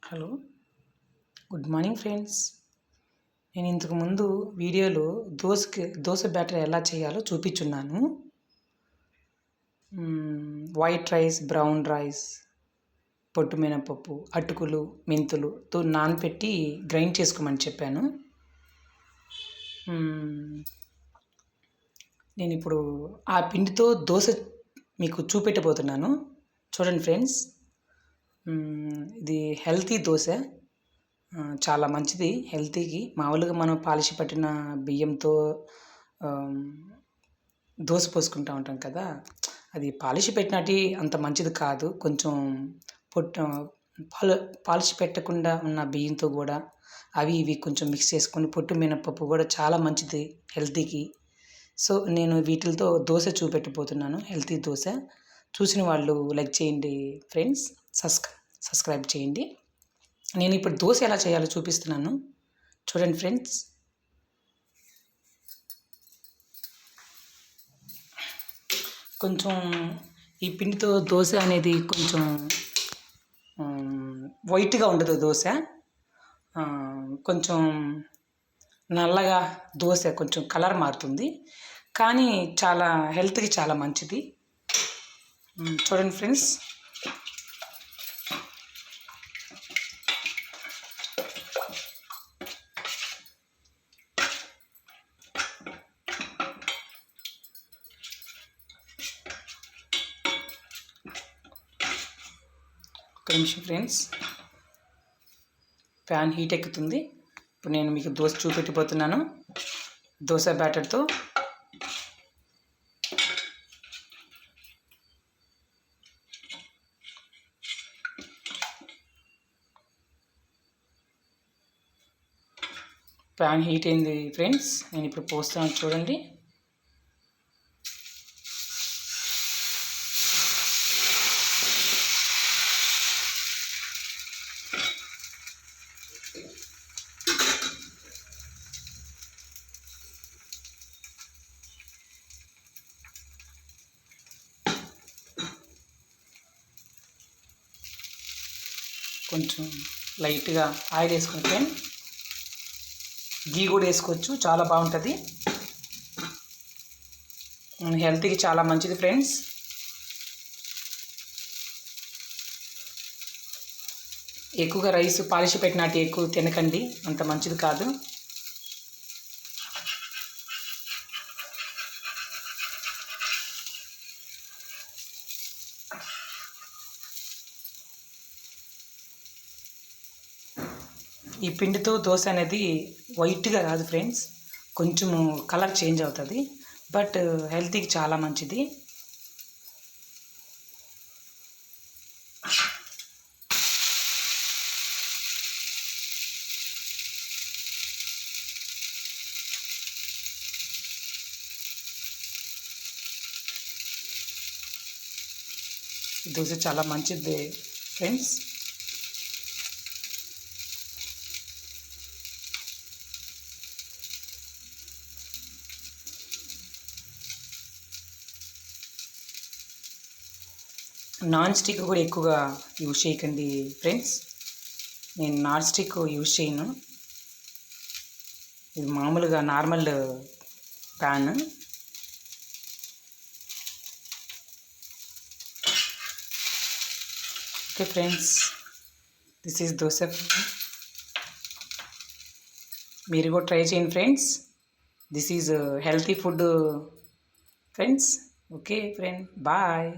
Hello, good morning friends. నేను ఇంతకుముందు వీడియోలో దోశ బ్యాటర్ ఎలా చేయాలో చూపించున్నాను. వైట్ రైస్, బ్రౌన్ రైస్, పొట్టు మినపప్పు, అటుకులు, మెంతులుతో నానపెట్టి గ్రైండ్ చేసుకోమని చెప్పాను. నేను ఇప్పుడు ఆ పిండితో దోశ మీకు చూపెట్టబోతున్నాను. చూడండి ఫ్రెండ్స్, ఇది హెల్తీ దోశ, చాలా మంచిది హెల్తీకి. మామూలుగా మనం పాలిష్ పట్టిన బియ్యంతో దోశ పోసుకుంటూ ఉంటాం కదా, అది పాలిష్ పెట్టినట్టు అంత మంచిది కాదు. కొంచెం పాలిష్ పెట్టకుండా ఉన్న బియ్యంతో కూడా అవి ఇవి కొంచెం మిక్స్ చేసుకొని, పొట్టు మినపప్పు కూడా చాలా మంచిది హెల్తీకి. సో నేను వీటితో దోశ చూపెట్టబోతున్నాను, హెల్తీ దోశ. చూసిన వాళ్ళు లైక్ చేయండి ఫ్రెండ్స్, సబ్స్క్రైబ్ చేయండి. నేను ఇప్పుడు దోశ ఎలా చేయాలో చూపిస్తున్నాను, చూడండి ఫ్రెండ్స్. కొంచెం ఈ పిండితో దోశ అనేది కొంచెం వైట్గా ఉండదు దోశ, కొంచెం నల్లగా దోశ కొంచెం కలర్ మారుతుంది, కానీ చాలా హెల్త్కి చాలా మంచిది. చూడండి ఫ్రెండ్స్, ఒక నిమిషం ఫ్రెండ్స్, ప్యాన్ హీట్ ఎక్కుతుంది. ఇప్పుడు నేను మీకు దోశ చూపెట్టిపోతున్నాను దోశ బ్యాటర్తో. ప్యాన్ హీట్ అయింది ఫ్రెండ్స్, నేను ఇప్పుడు పోస్తాను చూడండి. కొంచెం లైట్గా ఆయిల్ వేసుకుని ఫ్రెండ్, గీ కూడా వేసుకోవచ్చు, చాలా బాగుంటుంది, హెల్త్కి చాలా మంచిది ఫ్రెండ్స్. ఎక్కువగా రైస్ పాలిష్ పెట్టినట్టు ఎక్కువ తినకండి, అంత మంచిది కాదు. ఈ పిండితో దోశ అనేది వైట్గా రాదు ఫ్రెండ్స్, కొంచెము కలర్ చేంజ్ అవుతుంది, బట్ హెల్తీకి చాలా మంచిది. దోశ చాలా మంచిది ఫ్రెండ్స్. నాన్ స్టిక్ కూడా ఎక్కువగా యూజ్ చేయకండి ఫ్రెండ్స్, నేను నాన్ స్టిక్ యూజ్ చేయను, ఇది మామూలుగా normal pan. Okay friends, this is dosa. మీరు కూడా ట్రై చేయండి friends, this is healthy food friends. Okay friend, bye.